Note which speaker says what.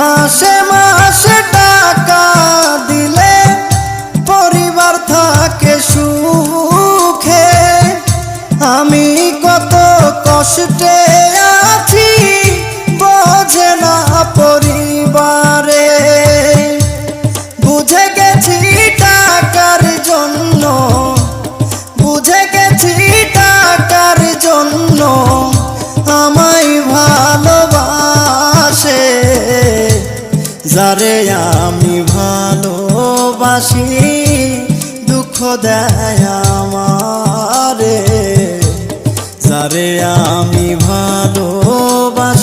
Speaker 1: মাসে মাসে টাকা দিলে পরিবার থাকে সুখে। আমি কত কষ্টে আছি বোঝে না পরিবারে। বুঝে গেছি টাকার জন্য, বুঝে গেছি টাকার জন্য আমায় ভালোবাসে। যারে আমি ভালোবাসি দুঃখ দেয় আমারে। যারে আমি